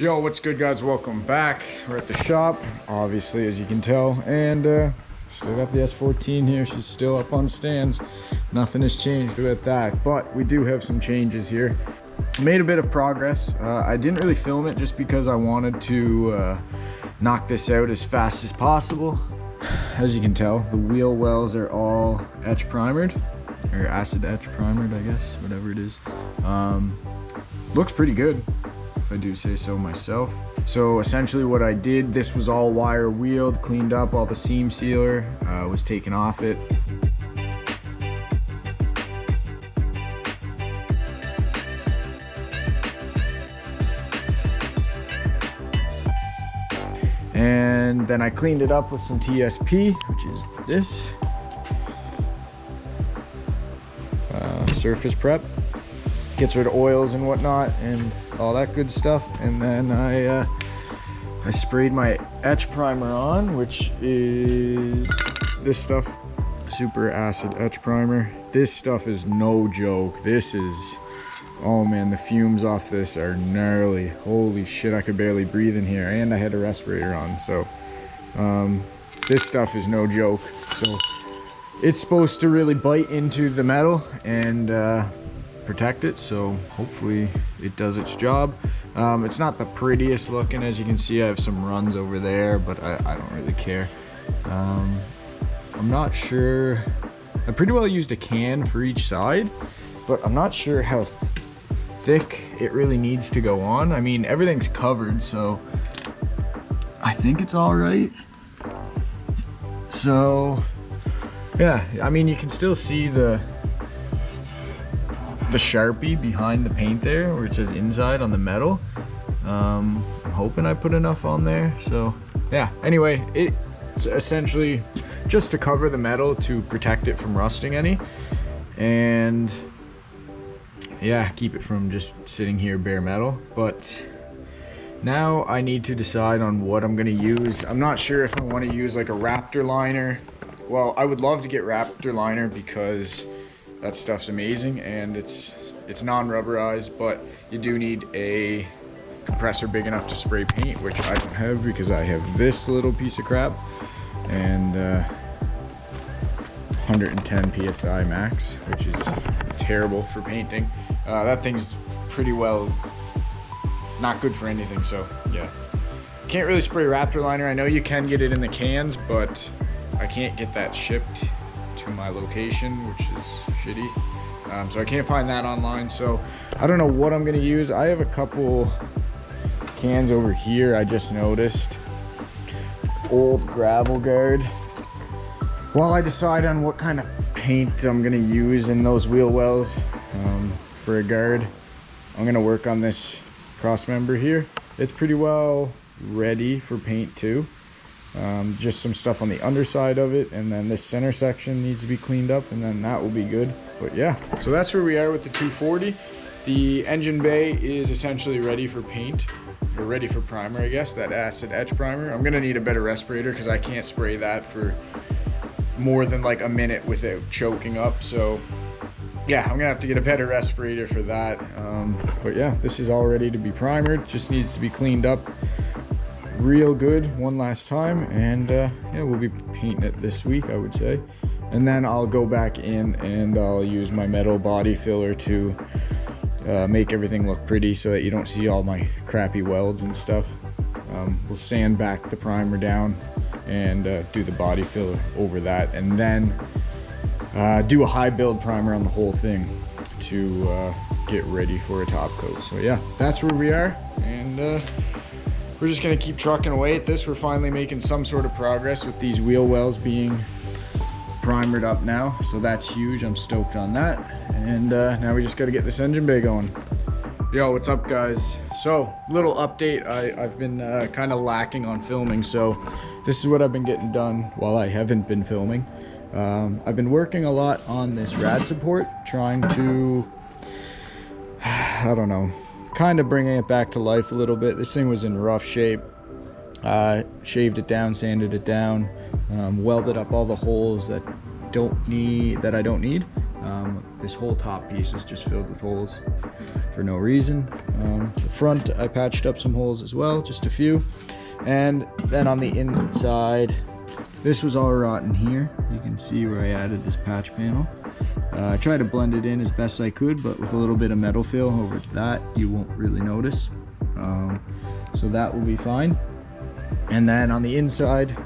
Yo, what's good, guys? Welcome back. We're at the shop, obviously, as you can tell, and still got the S14 here. She's still up on stands. Nothing has changed with that, but we do have some changes here. Made a bit of progress. I didn't really film it just because I wanted to knock this out as fast as possible. As you can tell, the wheel wells are all etch primered, or acid etch primered, I guess, whatever it is. Looks pretty good, if I do say so myself. So essentially what I did, this was all wire wheeled, cleaned up, all the seam sealer was taken off it. And then I cleaned it up with some TSP, which is this. Surface prep. Gets rid of oils and whatnot and all that good stuff. And then I sprayed my etch primer on, which is this stuff, super acid etch primer. This stuff is no joke. This is, oh man, the fumes off this are gnarly. Holy shit, I could barely breathe in here, and I had a respirator on. So this stuff is no joke. So it's supposed to really bite into the metal and protect it, so hopefully it does its job. It's not the prettiest looking, as you can see. I have some runs over there, but I don't really care. I'm not sure. I pretty well used a can for each side, but I'm not sure how thick it really needs to go on. I mean, everything's covered, so I think it's all right. So yeah, I mean, you can still see the Sharpie behind the paint there where it says inside on the metal. I'm hoping I put enough on there. So yeah, anyway, it's essentially just to cover the metal to protect it from rusting any, and yeah, keep it from just sitting here bare metal. But now I need to decide on what I'm gonna use. I'm not sure if I want to use like a Raptor liner. Well, I would love to get Raptor liner because that stuff's amazing and it's non-rubberized, but you do need a compressor big enough to spray paint, which I don't have because I have this little piece of crap and 110 psi max, which is terrible for painting. That thing's pretty well not good for anything, so yeah. Can't really spray Raptor liner. I know you can get it in the cans, but I can't get that shipped to my location, which is shitty. So I can't find that online, so I don't know what I'm gonna use. I have a couple cans over here I just noticed. Old gravel guard. While I decide on what kind of paint I'm gonna use in those wheel wells for a guard, I'm gonna work on this cross member here. It's pretty well ready for paint too. Just some stuff on the underside of it, and then this center section needs to be cleaned up, and then that will be good. But yeah, so that's where we are with the 240. The engine bay is essentially ready for paint, or ready for primer, I guess, that acid etch primer. I'm gonna need a better respirator because I can't spray that for more than like a minute without choking up. So yeah, I'm gonna have to get a better respirator for that. But yeah, this is all ready to be primered. Just needs to be cleaned up real good one last time, and yeah, we'll be painting it this week, I would say. And then I'll go back in and I'll use my metal body filler to make everything look pretty so that you don't see all my crappy welds and stuff. We'll sand back the primer down and do the body filler over that, and then do a high build primer on the whole thing to get ready for a top coat. So yeah, that's where we are, and we're just gonna keep trucking away at this. We're finally making some sort of progress with these wheel wells being primered up now, so that's huge. I'm stoked on that. And now we just got to get this engine bay going. Yo, what's up, guys? So little update. I've been kind of lacking on filming, so this is what I've been getting done while I haven't been filming. I've been working a lot on this rad support, trying to, I don't know, kind of bringing it back to life a little bit. This thing was in rough shape. Shaved it down, sanded it down, welded up all the holes that I don't need, This whole top piece is just filled with holes for no reason. The front, I patched up some holes as well, just a few. And then on the inside, this was all rotten here. You can see where I added this patch panel. I tried to blend it in as best I could, but with a little bit of metal fill over that, you won't really notice. So that will be fine. And then on the inside,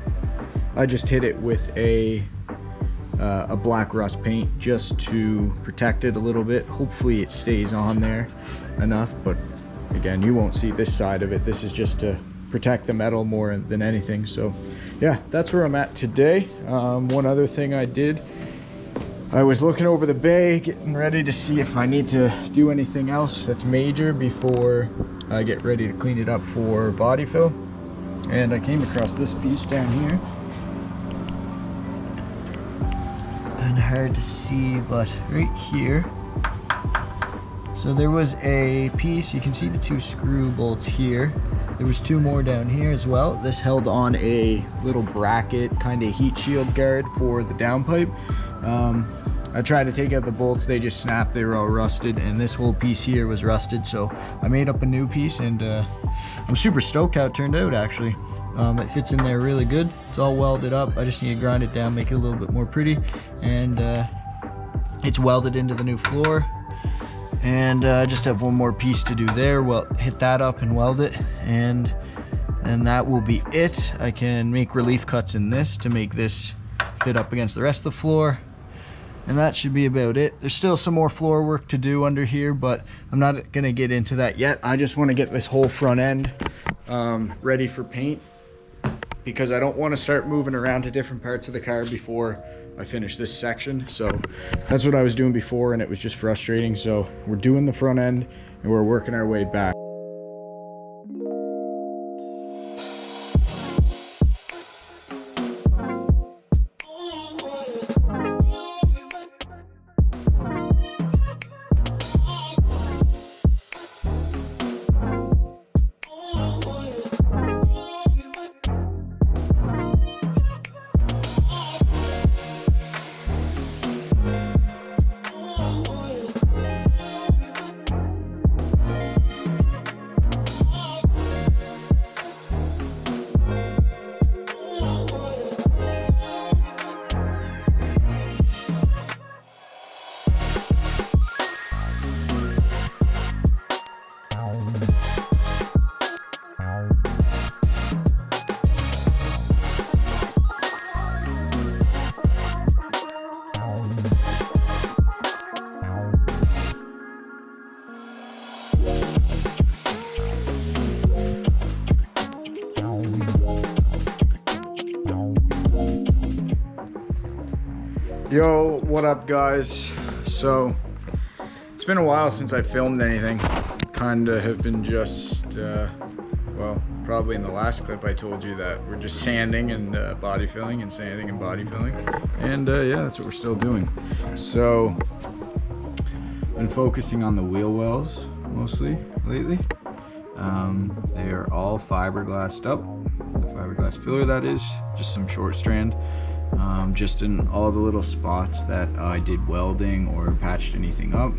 I just hit it with a black rust paint just to protect it a little bit. Hopefully it stays on there enough, but again, you won't see this side of it. This is just to protect the metal more than anything. So yeah, that's where I'm at today. One other thing I did, I was looking over the bay, getting ready to see if I need to do anything else that's major before I get ready to clean it up for body fill. And I came across this piece down here. Kind of hard to see, but right here. So there was a piece, you can see the 2 screw bolts here. There was 2 more down here as well. This held on a little bracket, kind of heat shield guard for the downpipe. I tried to take out the bolts, they just snapped, they were all rusted, and this whole piece here was rusted, so I made up a new piece, and I'm super stoked how it turned out actually. It fits in there really good. It's all welded up. I just need to grind it down, make it a little bit more pretty, and it's welded into the new floor. And I just have one more piece to do there. Well, hit that up and weld it, and that will be it. I can make relief cuts in this to make this fit up against the rest of the floor. And that should be about it. There's still some more floor work to do under here, but I'm not gonna get into that yet. I just wanna get this whole front end ready for paint, because I don't wanna start moving around to different parts of the car before I finish this section. So that's what I was doing before, and it was just frustrating. So we're doing the front end and we're working our way back. Yo, what up guys? So it's been a while since I filmed anything. Kinda have been just well, probably in the last clip I told you that we're just sanding and body filling and sanding and body filling, and yeah, that's what we're still doing. So been focusing on the wheel wells mostly lately. They are all fiberglassed up, fiberglass filler that is, just some short strand. Just in all the little spots that I did welding or patched anything up.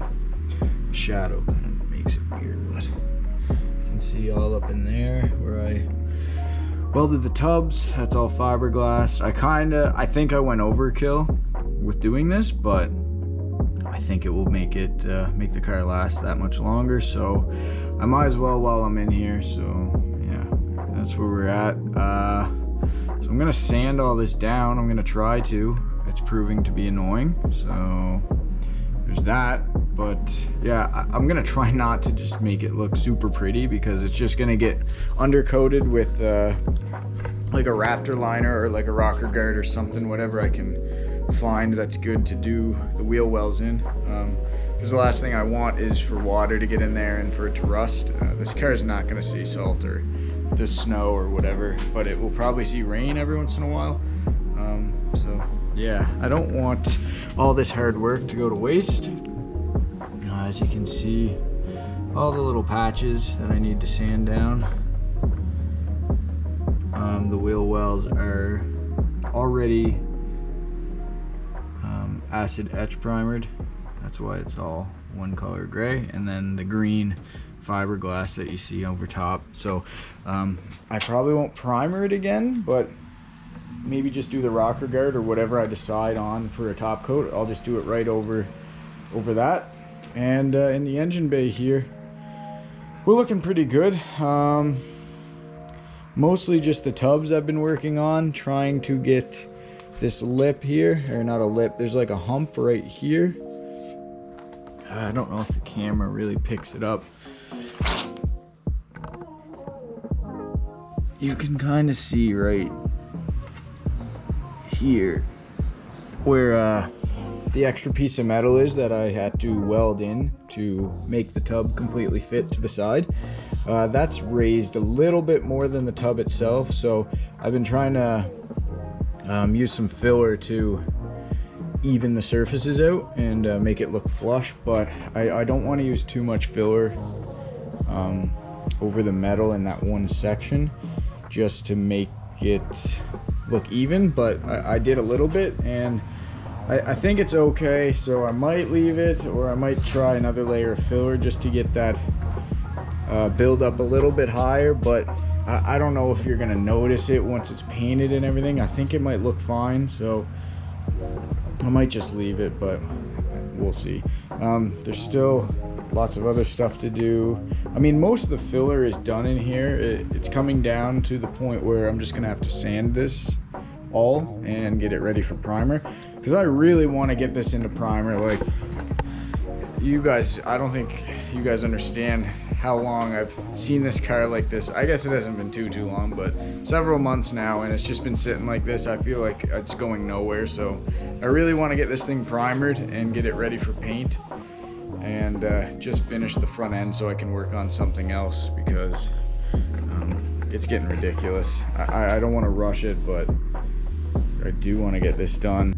Shadow kind of makes it weird, but you can see all up in there where I welded the tubs. That's all fiberglass. I think I went overkill with doing this, but I think it will make it make the car last that much longer, so I might as well while I'm in here. So yeah, that's where we're at. So I'm gonna sand all this down. I'm gonna try to. It's proving to be annoying, so there's that. But yeah, I'm gonna try not to just make it look super pretty, because it's just gonna get undercoated with like a Raptor liner or like a rocker guard or something, whatever I can find that's good to do the wheel wells in. Because the last thing I want is for water to get in there and for it to rust. This car is not gonna see salt or the snow or whatever, but it will probably see rain every once in a while. So yeah, I don't want all this hard work to go to waste. As you can see, all the little patches that I need to sand down. The wheel wells are already acid etch primered. That's why it's all one color gray, and then the green fiberglass that you see over top. So I probably won't primer it again, but maybe just do the rocker guard or whatever I decide on for a top coat. I'll just do it right over that. And in the engine bay here, we're looking pretty good. Mostly just the tubs I've been working on, trying to get this lip here, or not a lip, there's like a hump right here. I don't know if the camera really picks it up. You can kind of see right here where the extra piece of metal is that I had to weld in to make the tub completely fit to the side. That's raised a little bit more than the tub itself, so I've been trying to use some filler to even the surfaces out and make it look flush, but I don't want to use too much filler over the metal in that one section just to make it look even. But I did a little bit, and I think it's okay, so I might leave it, or I might try another layer of filler just to get that build up a little bit higher. But I don't know if you're gonna notice it once it's painted and everything. I think it might look fine, so I might just leave it, but we'll see. There's still lots of other stuff to do. I mean, most of the filler is done in here. It's coming down to the point where I'm just gonna have to sand this all and get it ready for primer, because I really want to get this into primer. Like, you guys, I don't think you guys understand how long I've seen this car like this. I guess it hasn't been too long, but several months now, and it's just been sitting like this. I feel like it's going nowhere, so I really want to get this thing primered and get it ready for paint, and just finish the front end so I can work on something else, because it's getting ridiculous. I don't want to rush it, but I do want to get this done.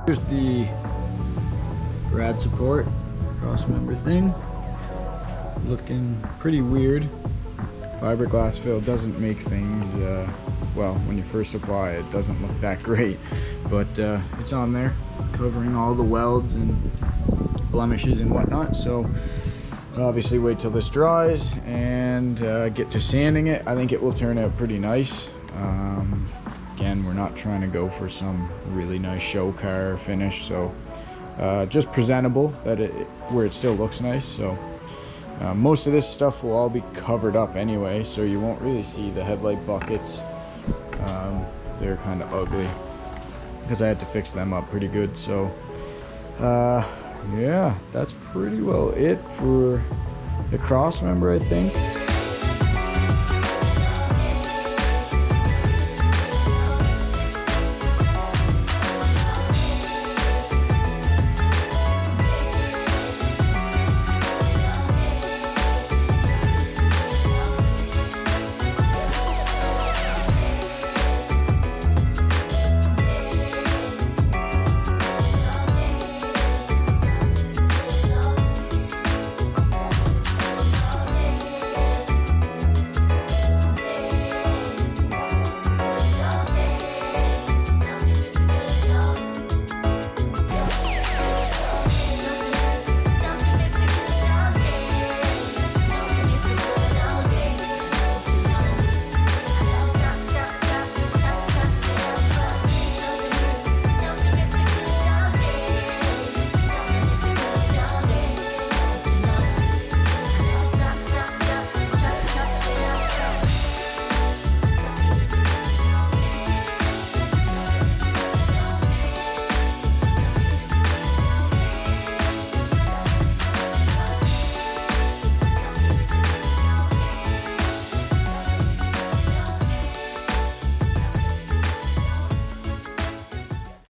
Here's the rad support cross member thing, looking pretty weird. Fiberglass fill doesn't make things, well, when you first apply it doesn't look that great, but it's on there covering all the welds and blemishes and whatnot. So obviously wait till this dries and get to sanding it. I think it will turn out pretty nice. Again, we're not trying to go for some really nice show car finish, so just presentable, that where it still looks nice. So most of this stuff will all be covered up anyway, so you won't really see the headlight buckets. They're kind of ugly because I had to fix them up pretty good. So yeah, that's pretty well it for the cross member, I think.